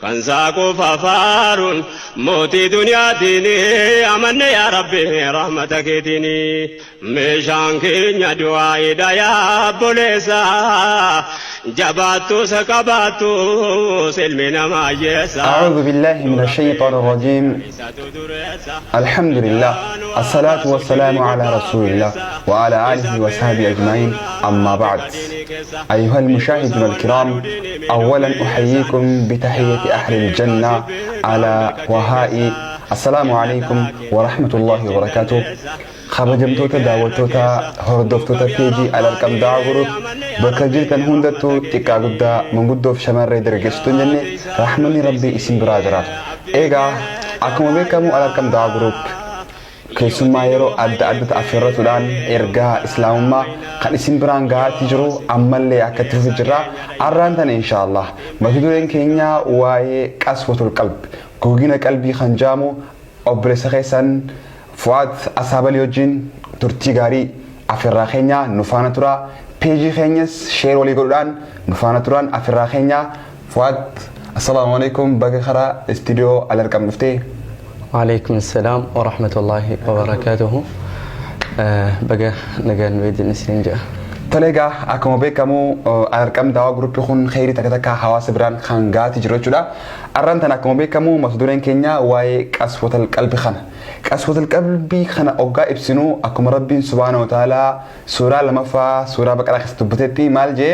kan saaquu fafaaruun mootii duniyaatiini amanne yaa rabbi rahmata keetiini meeshaan keenya du'aa'idha yaa obboleessa jabaattu saqabaattu silmi namaa yeessa. أعوذ بالله من الشيطان الرجيم. الحمد لله الصلاة والسلام على رسول الله وعلى آله وصحبه أجمعين. أما بعد، أيها المشاهدون الكرام، أولا أحييكم بتحية أهل الجنة على وهاء السلام عليكم ورحمة الله وبركاته. خبجمتوتا داوتوتا هردوفتوتا بيجي على الكم داغروب بكجلتن هندتو تيكا قدا من قدو في شمال ريدر جستون جنة رحمني ربي اسم برادرات ايغا اكما بيكامو على الكم داغروب كيسوما يرو أدى تأثيرات الآن إرجاء إسلام ما كان اسم برانغا تجرو عمل لي أكتر في جرا أرانتن إن شاء الله ما تدورين كينيا واي قسوة القلب كوجينا قلبي خنجامو أبرز خيسان فؤاد أصحاب اليوجين ترتي غاري أفرا خينيا نفانا ترى بيجي خينيس شير ولي قرآن نفانا ترى أفرا خينيا فؤاد السلام عليكم بقى خرا استوديو على الكم مفتي. وعليكم السلام ورحمة الله وبركاته. بقى نقال نريد نسينجا تلاقى أكمل بيكامو أركام دوا جروب يكون خيري تكتكا حواس بران خانجات جروتشودا أرانتنا أكمل بيكامو مسدورين كينيا واي قسوة القلب خنا قسوة القلب خنا أوجا إبسنو أكمل ربي سبحانه وتعالى سورة لما فا سورة بقرة خستبتتي مالجي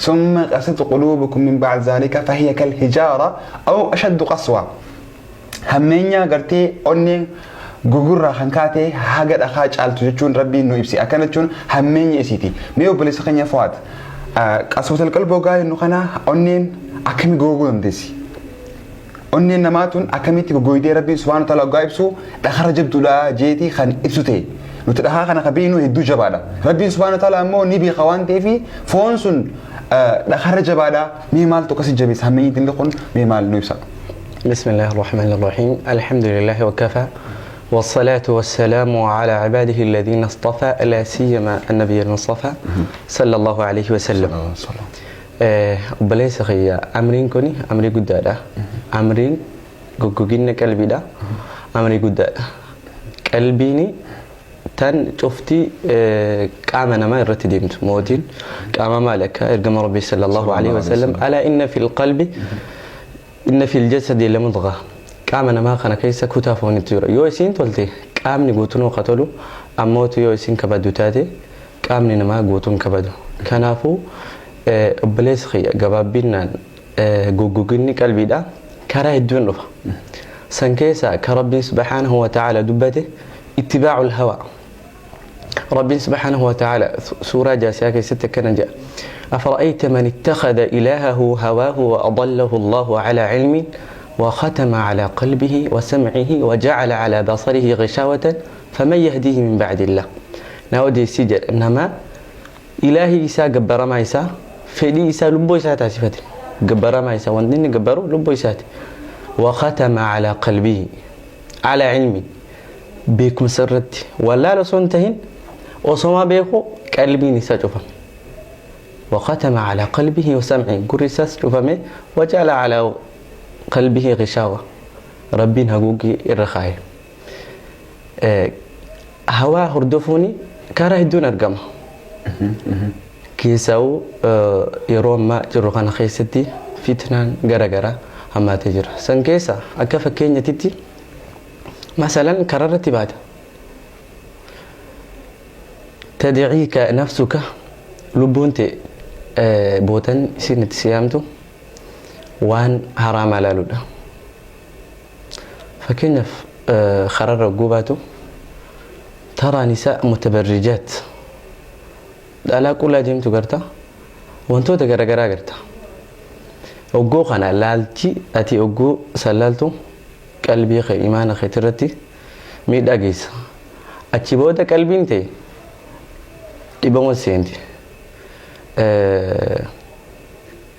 ثم قست قلوبكم من بعد ذلك فهي كالحجارة أو أشد قسوة همينيا قرتي أني gugurra kan kaate haga dhagaa caaltu jechuun rabbiin nu ibsi akkana jechuun hammeenya isiiti mee obboleessa keenya Fuad qaswatul qalbii gaa nu kana onneen akkami goguu dandeessi onneen namaatun akkamitti gogoydee rabbiin subhaanahu wa ta'ala gaa ibsu dhagaa jabduudha jeetii kan ibsute nuti dhagaa kana qabiinu hedduu jabaadha rabbiin subhaanahu wa ta'ala ammoo ni biqa waan ta'eef foon sun dhagaa jabaadha mee maal tokko si jabeessa hammeenyi inni kun mee maal nu ibsa. Bismillahir Rahmanir Rahim. Alhamdulillahi wa kafa. والصلاة والسلام على عباده الذين اصطفى لا سيما النبي المصطفى صلى الله عليه وسلم. وبليس خيا أمرين كوني أمري قدادا أمرين جوجين قلبي دا أمري قدادا قلبيني تن شفتي كأمنا ما يرتديمت موتين كأما مالك إرجم ربي صلى الله عليه وسلم ألا إن في القلب إن في الجسد لمضغة قامنا ما خنا كيسا كتافون التيرا يوسين تولتي قامني قوتون قتلوا أموت يوسين كبدو تاتي قامني نما قوتون كبدو كنافو بليس خيا قبابينا قوقوقني قلبي دا كره الدون رفا سنكيسا كربي سبحانه وتعالى دبته اتباع الهوى ربي سبحانه وتعالى سورة جاسياكي ستة كنجا أفرأيت من اتخذ إلهه هواه وأضله الله على علم وختم على قلبه وسمعه وجعل على بصره غشاوة فمن يهديه من بعد الله نودي سجل إنما إلهي إسا قبر ما إسا فدي إسا لبو إسا تاسفتي قبر ما إسا واندين قبروا لبو إسا وختم على قلبه على علمي بيكم سرتي ولا لسنتهن وصما بيكو قلبي نسا شوفا وختم على قلبه وسمعه قرساس شوفا وجعل على قلبه غشاوة ربين هجوجي الرخاء هوا هردفوني كاره دون أرقام كيساو يروم ما جرخان خيستي فتنان جرا أما تجر سنكيسا أكف كينيا تتي مثلا كررت بعد تدعيك نفسك لبونت بوتن سنة سيامتو وان حرام على لودا فكنا خرر رقوباته ترى نساء متبرجات لا كل جيم تقرتا وانتو تقرا قرتا اوغو خنا لالتي اتي اوغو سلالتو قلبي خي ايمان خيترتي ميداغيس اتشبوتا قلبي انت يبون سينتي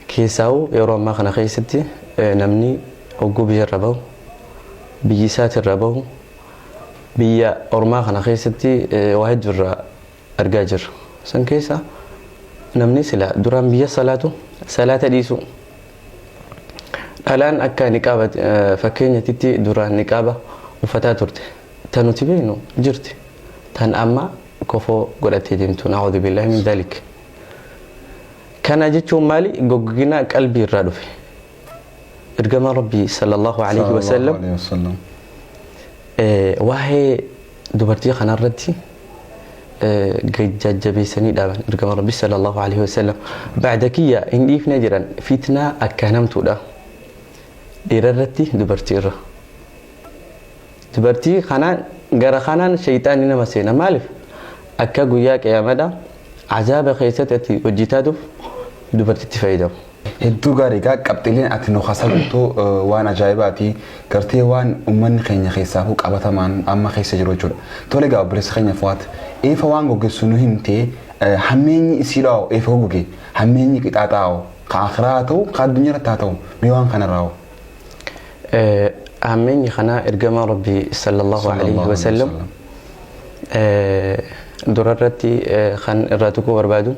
كيساو يروم ما خنا خيستي نمني اوغو بيجربو بيسات الربو بيا أورما خنا خيستي واحد جرا أرجاجر سنكيسا نمني سلا درام بيا صلاته صلاة ديسو dhalaan akka niqaaba fakkeenyatti duraan niqaaba uffataa turte tan nuti beeknu jirti tan amma kofoo godhattee deemtu na'uudhu billahi min dhalik kana jechuun maali goggina qalbii irraa dhufe ergama rabbii sallallahu alaihi wasallam waa'ee dubartii kanarratti jajjabeessanii dhaaban ergama rabbii sallallahu alaihi wasallam ba'da kiyya hin dhiifne jiran fitnaa akkanamtuudha dhiirarratti dubartiirra dubartii kanaan gara kanaan shayxaanni nama seena maaliif akka guyyaa qiyaamadha azaaba keessatti hojjetaatuuf dubartitti fayyadamu. Hedduu gaariidha qabxiileen ati nu haasawtu waan ajaa'ibaati gartee waan uummanni keenya keessaa qabatamaan amma keessa jiru jechuudha. Tole egaa obboleessa keenya Fuwaad eefa waan goggeessu nu himte hammeenyi isiidhaa eefa goge hammeenyi qixaaxaa ka akhiraa ta'u ka addunyaa irratti haa ta'u mee waan kanarraa hammeenyi kana ergama rabbii sallallahu alaihi wasallam durarratti kan irraa tuquu barbaadu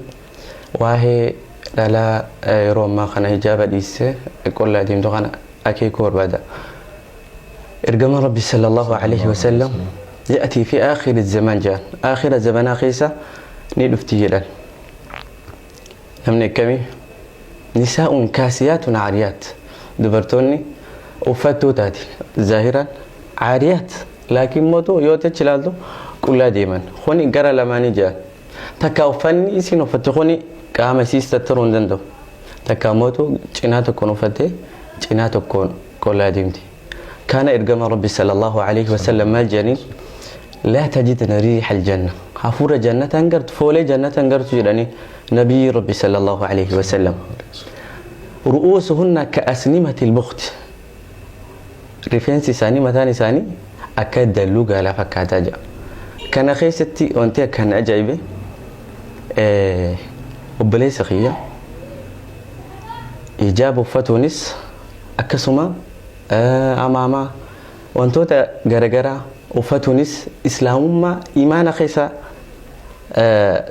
waa'ee dhala yeroo ammaa kana hijaaba dhiisse qollaa deemtu kana akeekuu barbaada ergama rabbi sallallahu alaihi wasallam يأتي في آخر الزمان جان آخر الزمان خيسة ندفتي جدا همنا كمي نساء كاسيات عاريات دبرتوني وفتو تاتي ظاهرا عاريات لكن موتو يوتي تشلالتو كلها ديما خوني قرى لما نجان تكاوفني سينو فتخوني قام سيستترون دندو تكاموتو جناتو كونو فتي جناتو كون كلها ديمتي كان إرقام ربي صلى الله عليه وسلم ما الجنين لا تجدن ريح الجنة حفور جنة انقرت فولي جنة انقرت جراني نبي ربي صلى الله عليه وسلم رؤوسهن كأسنمة البخت ريفينسي ثاني متاني ثاني أكاد دلوغا لا فكاتاجا كان خيستي وانتي كان أجايبه وبليس خيا إجابة فتونس أكسما أماما وانتوتا غرغرا وفتونس إسلامما إيمان خيسا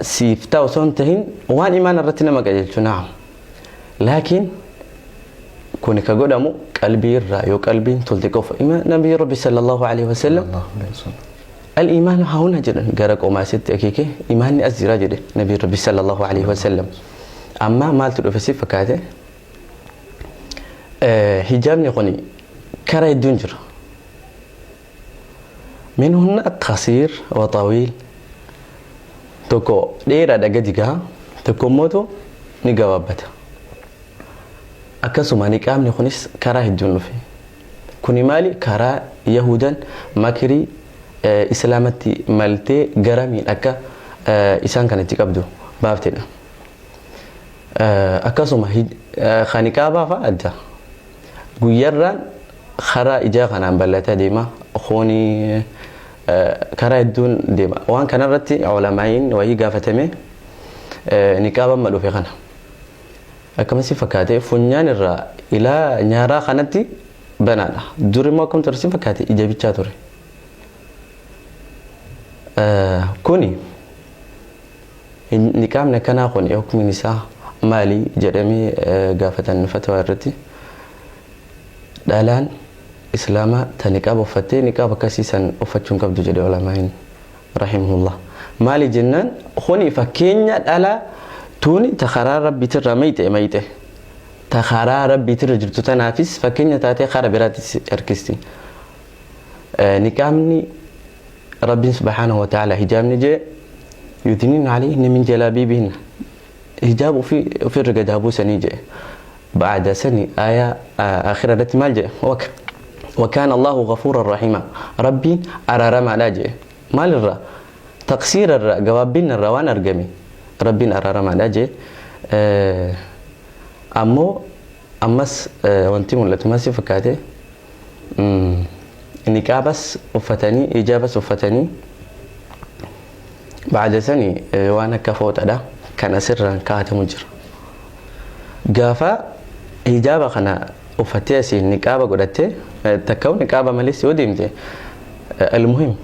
سيفتا وصنتهن وان إيمان الرتنا ما قلت نعم لكن كوني كقدامو قلبي الرأي وقلبي تلتقف إيمان نبي ربي صلى الله عليه وسلم الإيمان هاونا جدا قرق وما ست أكيكي إيماني أزيرا جدا نبي ربي صلى الله عليه وسلم أما مالت الأفسي فكاته هجابني قني كرا الدنجر منهن قصير وطويل تكو ديرا دقدقها تكو موتو نقوابتا أكسو ما نقام نخنس كرا الدنجر في كوني مالي كرا يهودا ماكري إسلامتي مالتي قرامي أكا إسان كانت تقبدو بافتنا أكسو ما خانقابا فأدى guyyaarraan karaa ijaa kanaan bal'ataa deema khooni karaa hedduun deema waan kanarratti ulamaa'iin wayii gaafatame niqaaba ma dhufe kana akkamasi fakkaate funyaan irraa ilaa nyaaraa kanatti banaadha dur immoo akkam tursi fakkaate ija bichaa ture kuni niqaabni akkanaa kun hukumiin isaa maali jedhamee gaafatan fatwaa irratti دالان إسلاما تنقاب وفتي نقاب كسيسا وفتشون كبدو جدي علماء رحمه الله مالي جنان خوني فكينيا دالا توني تخرار ربي ترى ميته تخرار ربي ترى جرتو تنافس فكينيا تاتي خرا براتي اركستي نقامني ربي سبحانه وتعالى هجامني جي يدنين عليه من جلابيبهن هجاب في الرقدابو سنيجي بعد سنة آية آخرة التي مالجئ وكان الله غفورا رحيما ربي أرارم على جئ مال الرا تقصير الرا جوابين الروان أرجمي ربي أرارم على جئ أمس وانتم ولا تماسي فكاته نكابس وفتني إجابس وفتني بعد سنة وانا كفوت أدا كان سرا كهات مجر جافا إجابة خنا وفتيسي نقابة قدرته تكون نقابة ماليس وديمته المهم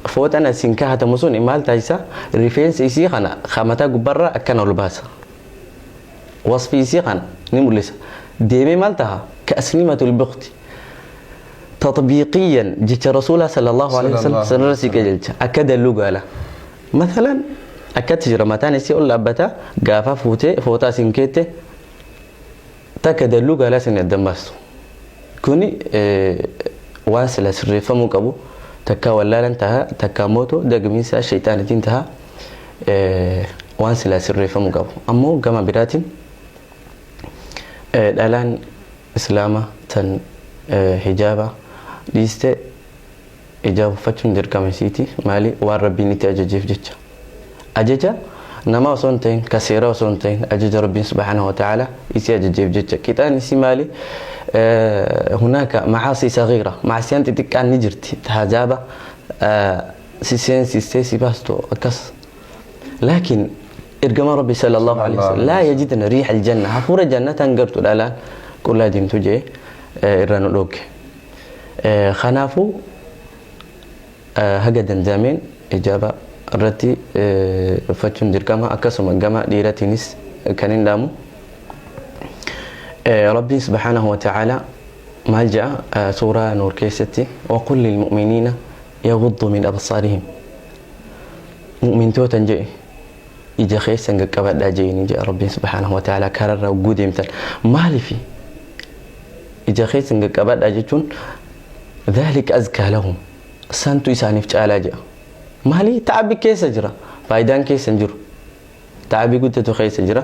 فوت أنا سينكها تمسون إمال تايسا ريفينس إيسي خنا خامتا قبرة أكنا لباسا وصف إيسي خنا نموليس ديمي مالتها كأسنمة البخت تطبيقيا جيت رسول صلى الله عليه وسلم سنرسي كجلت أكد اللغة له مثلا أكد جرمتان يقول لأبتا قافا فوتا سنكيته تكد اللغة لا سن الدماس كوني واسل سري فمك أبو تكا ولا انتهى تكا موتو دقميسا الشيطان انتهى واسل سري فمك أبو أمو كما براتين الآن إسلامة تن حجابة ليست إجابة فتشون در كمسيتي مالي والربي نتي أججيف جتشا أججا نما وصنتين كثيرة وصنتين أجج ربي سبحانه وتعالى يسي أججيف جتشا كتان يسي مالي هناك معاصي صغيرة معصيان تتك عن نجرتي تهجابة سيسين سيستيسي باستو أكس لكن إرقام ربي صلى الله عليه وسلم لا يجدنا ريح الجنة هفور جنة تنقرتو الآن كل دين تجي إرانو لوك خنافو هجدا زمين إجابة رتي فتشون دركما أكسم الجماعة ديرتينيس كانين دامو ربي سبحانه وتعالى ما جاء سورة نور كيستي وقل للمؤمنين يغضوا من أبصارهم مؤمن توتن جاي إجا خيسن قبل داجين جاء ربي سبحانه وتعالى كرر وجود مثل مالي في إجا خيسن قبل داجون ذلك أزكى لهم سانتو يساني في علاجه مالي تعبي كيس جرا فايدان كيس جرو تعبي قلت تو خيس جرا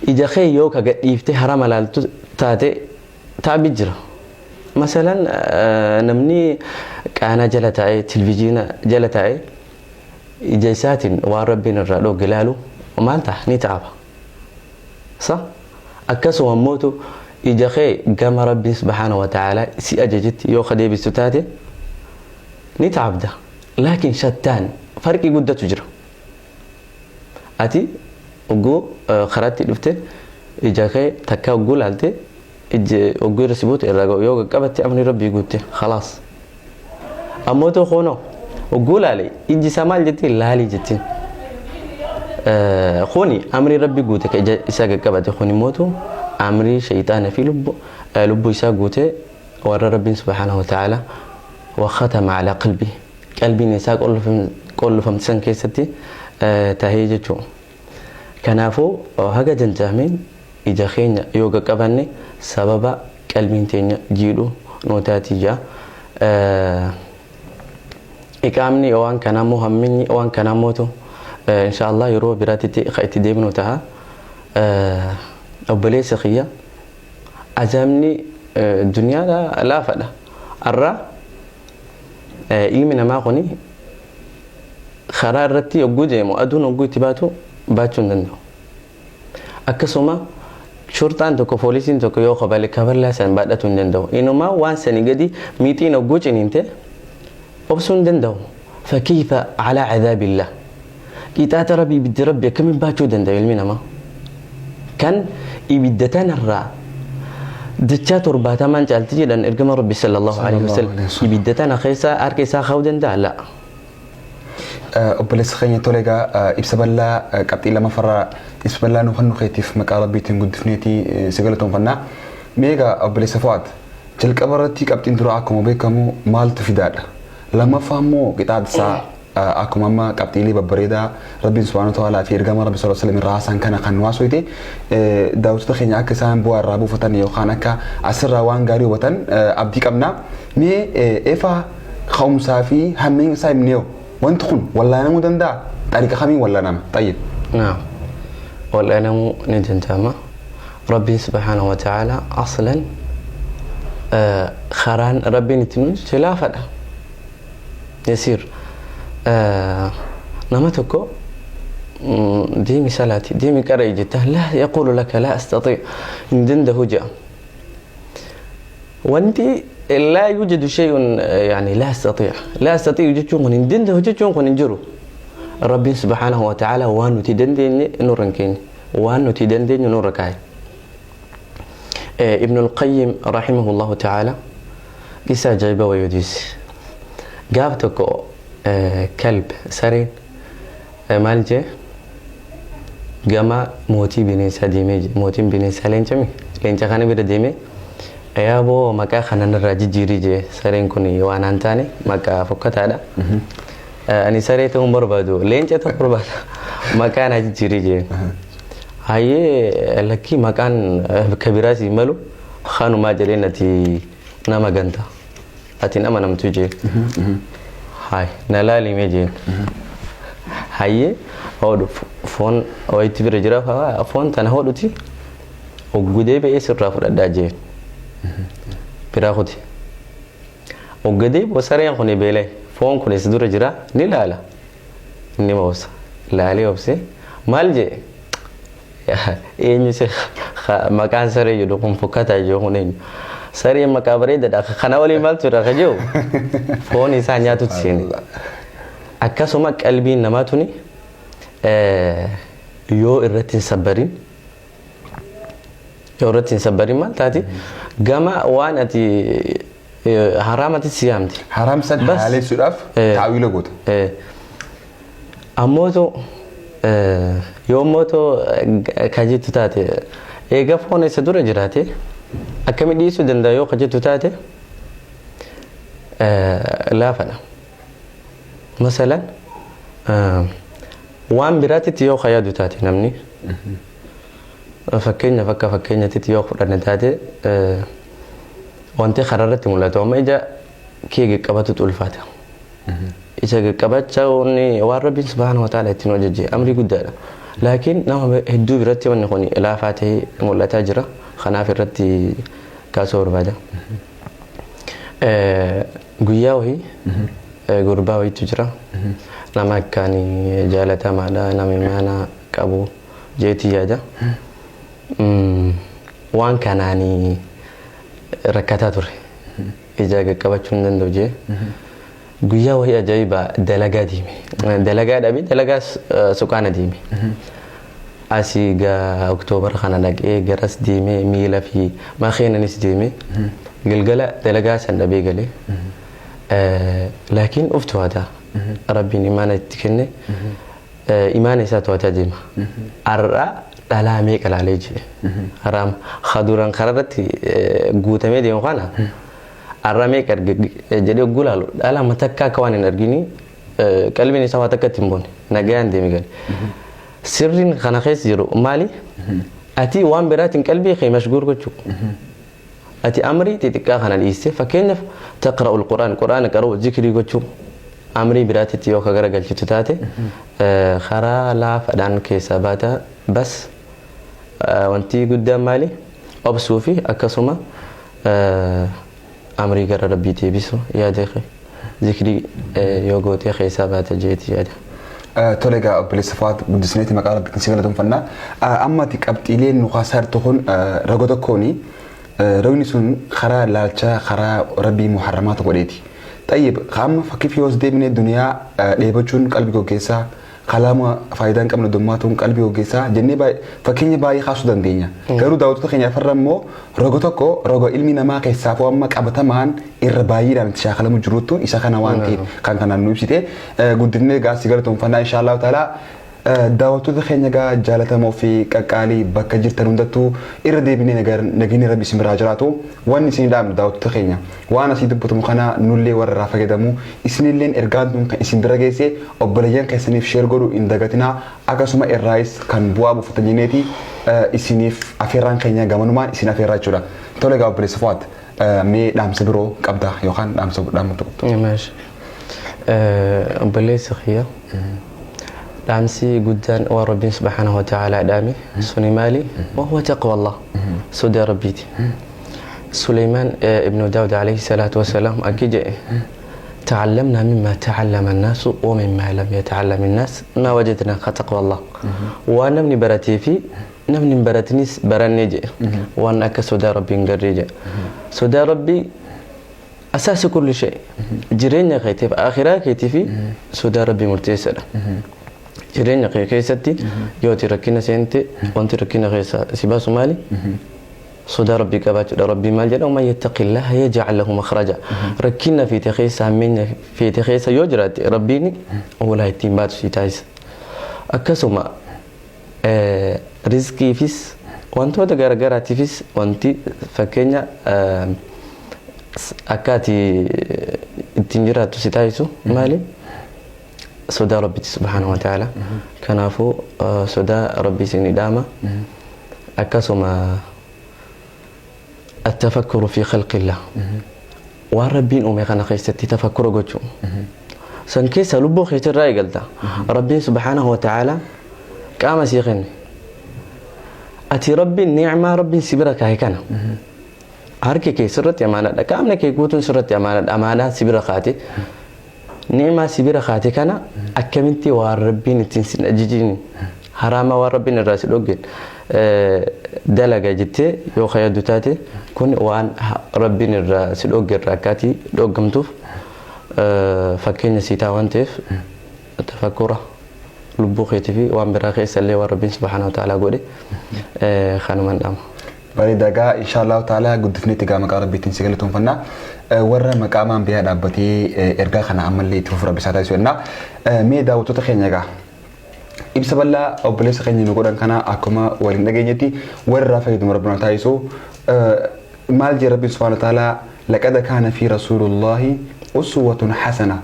إجا خي يوكا قد يفتي حرام على تاتي تعبي جرا مثلا نمني كأنا جلتاي تلفزيون جلتاي إجازات وربنا الرادو قلالو وما انت نتعب صح أكسو وموتو إجا خي قام ربي سبحانه وتعالى سي أججت يوخا دي بستاتي نتعب ده لكن شتان فرقي قد تجرى أتي وقو خراتي لفتي إجا خي تكا وقو لالتي إجا وقو رسيبوت إراغو يوغا قبتي أمني ربي قوتي خلاص أموتو خونو وقول علي إجي سمال جتي لالي جتي خوني أمري ربي قوتك إساق قبتي خوني موتو أمري شيطان في لبو إساق قوتي ورى ربي سبحانه وتعالى وختم على قلبي قلبي نساق قول فمتسن كيستي تهيجتو كنافو هكا جنجامين إجا خين يوغا قبني سبب قلبين تينيا جيلو نوتاتي جا إقامني أوان كان مهمني أوان كان موتو إن شاء الله يروح براتي خيتي ديمنو تها أبلي سخية أزامني الدنيا لا فدا الرا إلمنا ما قني خرار رتي وجودي مؤدون وجود تباتو باتشون دندو أكسوما شرطان تكو فوليسين تكو يو قبل كبر لا سن بعدتون دندو إنما وان سنجدي ميتين وجود إنته وبسون دندو فكيف على عذاب الله كيتا ربي بد ربي كم باتشو دندو يلمنا ما كان يبدتان الرا دتشات رباتا من جالتي لان ارقم ربي صلى الله عليه وسلم يبدتان خيسا اركيسا خودن دا لا أبلس خيني توليغا إبسبلا قبطي لما فرا إبسبلا نخنو خيتيف مكا ربي تنقود فنيتي سيقلتهم فنا ميغا أبلس فوات جلق أبرتي قبطي انتراكم وبيكمو مال تفيداد لما فهمو قطعة سا أكو ماما قبطي لي ببريدا ربي سبحانه وتعالى في إرقام ربي صلى الله عليه وسلم راسان كان قنواس ويتي داوت تخيني أكسان بوا الرابو فتن يوخانكا أسر روان غاري وطن أبديك أبنا مي إفا خوم سافي همين سايم نيو وانتخون ولا نمو دندا تاريخ خمين ولا نم طيب نعم ولا نمو ندنتاما ربي سبحانه وتعالى أصلا خران ربي نتنوج خلافة يسير نمتكو دي مثالاتي دي مكاري جته لا يقول لك لا أستطيع ندنده جاء وانتي لا يوجد شيء يعني لا أستطيع جتشون ندنده جتشون ننجرو ربي سبحانه وتعالى وانو تدندني نورنكين وانو تدندني نوركاي ابن القيم رحمه الله تعالى قصة جايبة ويديس قابتكو كلب سرين مالجي قاما موتي بنيسا ديمي موتي بنيسا لينجمي لينجا خاني بيدا ديمي Yaaboo maqaa kanarraa jijjiirii jee sareen kun waan an taane maqaa fokkataadha. Ani saree ta'uun barbaadu leenca ta'uu barbaada maqaa na jijjiirii jee. Hayyee lakkii maqaan kabiraas hin malu kanumaa jedhee nati nama ganta ati nama namtu jee. Hayi na laalimee jeen. Hayyee hodhu foon wayitti bira jira foon tana hodhuti oggudee ba'ee sirraa fudhadhaa jeen. Biraa kuti oggudee bosareen kun beelee foon kun is dura jira ni laala inni moosa laalee obse maal jee eenyu se maqaan saree jedhu kun fokkataa jiru kun eenyu saree maqaa bareedaadha kana waliin maaltu irraa ka jiru foon isaa nyaatutti seeni akkasuma qalbiin namaa tuni yoo irratti hin sabbarin maal taati gama waan ati haraamati siyaamti. Haraam san haleessuudhaaf taawila goota. Ammootu yommootu kajettu taate eega foon isa dura jiraate akkami dhiisuu danda'a yoo kajettu taate laafadha. Masalan waan biraatitti yoo kayaadu taate namni fakkeenyaaf akka fakkeenyatti yoo fudhanne taate wanti kararratti mul'atu amma ija kee qaqqabatu ulfaata. Ija qaqqabachuun waan Rabbiin subhaanahu wa ta'ala ittiin hojjete amrii guddaadha. Laakiin nama hedduu biratti wanni kun laafaa ta'ee mul'ataa jira. Kanaaf irratti kaasuu barbaada. Guyyaa wayii gurbaa wayiitu jira. Nama akkaan jaalatamaadha nama imaana qabu jeetii yaada. Waan kanaanii rakkataa ture ija qaqqabachuu hin danda'u jee guyyaa wayii ajaa'iba dalagaa deeme dalagaa dhabe dalagaa suqaana deeme asii gaa oktoobara kana dhaqee garas deeme miila fi makiinanis deeme galgala dalagaa san dhabee galee laakiin of to'ata rabbiin imaana itti kenne imaana isaa to'ataa deema har'a dhalaa meeqa laalee jee haraam haduran kararratti guutamee deemu kana har'a meeqa jedhee gulaalu dhalaa matakkaa akka waan hin argini qalbiin isaa waa takkatti hin boone nagayaan deeme gale sirriin kana keessa jiru maali ati waan biraatiin qalbii kee mashguul gochuu ati amrii xixiqqaa kana dhiiste fakkeenyaaf taqra'ul quraana qara'u zikrii gochuu amrii biraatitti yoo ka garagalchitu taate karaa laafaadhaan keessaa baata bas wanti guddaan maali obsuu fi akkasuma amrii gara rabbii deebisu yaada zikrii yoo gootee keessaa baata jeeti yaada. Tole egaa obboleessa Fuwaad guddisneeti maqaa rabbiitiin si galateeffannaa. Amma ati qabxiileen nu kaasaartu kun raga tokkooni ragni sun karaa laalchaa karaa rabbii muharramaata godheeti. Tayyib qaama fakkiif yoos deemnee duniyaa dheebachuun qalbii gaggeessaa kalama faayidaan qabnu dummaatuun qalbii gaggeessaa jennee fakkeenya baay'ee kaasuu dandeenya. Garuu daawwattoota keenyaaf irra immoo roga tokko roga ilmi namaa keessaa foo amma qabatamaan irra baay'eedhaan itti shaakalamu jiruutu isa kana waan ta'eef kan kanaan nu ibsite guddinee gaasii galatoomfannaa inshaallahu ta'ala daawwattoota keenya gaa jaalatamoo fi qaqqaalii bakka jirtan hundattuu irra deebinee nageenya rabbi isin biraa jiraatu waan isin dhaamnu daawwattoota keenya waan asii dubbatamu kana nullee warra irraa fayyadamu isinilleen ergaan tun kan isin bira geesse obboleeyyan keessaniif sheer godhu hin dagatinaa akkasuma irraayis kan bu'aa buufatan jenneeti isiniif afeerraan keenya gamanumaan isin afeerraa jechuudha. Tole egaa obboleessa Fuwaad mee dhaamsa biroo qabda yookaan dhaamsa qabdu. Obboleessa kiyya دامسي قدان وربي سبحانه وتعالى دامي سوني مالي وهو تقوى الله سودي ربيتي سليمان ابن داود عليه الصلاة والسلام أكيد تعلمنا مما تعلم الناس ومما لم يتعلم الناس ما وجدنا تقوى الله وانا من براتي في نمني براتنيس برانيجي وانا كسودي ربي نقريجي سودي ربي أساس كل شيء جرينا خيتي في آخرة خيتي في سودي ربي مرتسلة jireenya kee keessatti yoo ti rakkina seente wanti rakkina keessa si baasu maali sodaa rabbii qabaachuudha rabbii maal jedha man yattaqillaha yaj'al lahu makhraja rakkina fiite keessa hammeenya fiite keessa yoo jiraate rabbiin walaa ittiin baatu si taasisa akkasuma rizqiifis wantoota garagaraatiifis wanti fakkeenya akkaati ittiin jiraattu si taasisu maali? sodaa rabbiiti subhaanahu wa ta'ala. Kanaafuu sodaa rabbii isin dhaama akkasuma التفكر في خلق الله وربين أمي خنا خيستي تفكر جوجو سنكيس لبو خيت الرأي قلتا ربي سبحانه وتعالى قام سيغني أتي ربي النعمة ربي سبرك هاي كان هركي كي سرت يا مانا كامنا كي قوتون سرت يا مانا أمانة سبرك خاتي نعمة سبرك خاتي كان أكمنتي وربي نتنسين أجيجيني حرامة وربي الرأس الأوجين دلقة جتة يو خيادو تاتي كون وان ربي الرأس الأوجين راكاتي دوغمتوف فكيني سيتا وانتف تفكره لبو خيتي في وان براخي سلي وربي سبحانه وتعالى قولي خانو من دام bari daga inshallah taala guddifnetti ga maqaa rabbiitiin sigalatum fanna warra maqaamaan biyaa dhaabbatee ergaa kana ammallee itti fufura bisaa taasisuu enna mee daawwattoota keenya gaa ibsa bal'aa obboleessa keenya nu godhan kana akkuma waliin dhageenyetti warra fayyadamu rabbina taasisuu maal jee rabbi subhanahu wa ta'ala laqad kaana fi rasulillahi uswatun hasana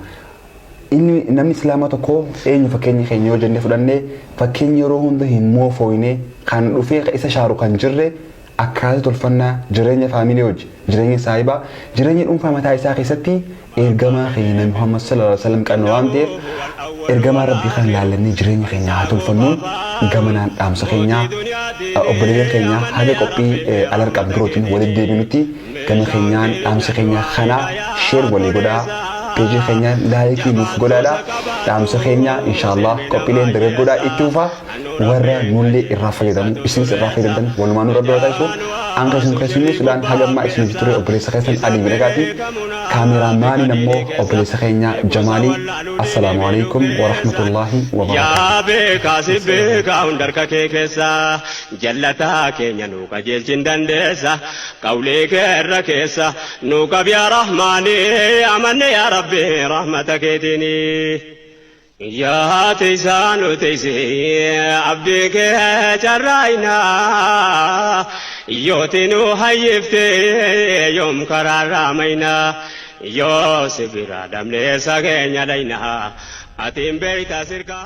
inni namni islaama tokko eenyu fakkeenya keenya yoo jennee fudhannee fakkeenya yeroo hunda hin moofooyne kan dhufee isa shaaru kan jirre akkaataa tolfannaa jireenya faamilii hojii jireenya saayibaa jireenya dhuunfaa mataa isaa keessatti ergamaa keenya Muhammad sallallahu alaihi wasallam kan waan ta'eef ergamaa rabbii kan laalannee jireenya keenya haa tolfannuun gamanaan dhaamsa keenya obboleeyyan keenya haga qophii alarqaan birootiin walitti deebinutti gama keenyaan dhaamsa keenya kana sheer walii godhaa peejii keenya laayikii nuuf godhaadha dhaamsa keenya inshallah qophiileen dargaggoodhaa itti fufaa warra nullee irraa fayyadamu isinis irraa fayyadamtan walumaan rabbi haa taasisu anga isin keessumni suudhaan hagammaa isin ture obboleessa keessan adii midhagaati kaameraamaanin ammoo obboleessa keenya jamaalii assalaamu alaikum warahmatullaahi wabarakaatuh yaa beekaa si beekaa hundarka kee keessa jallataa keenya nu qajeelchin dandeessa qawlee kee irra keessa nu qabi yaa rahmaanii amanne yaa rabbi rahmata keetiini yaa teessaanu teessi abdii kee carraayinaa yooti nu hayyifte yoom karaarraa maynaa yoo si bira damneessa keenya dhaynaa atiin beeyta sirkaa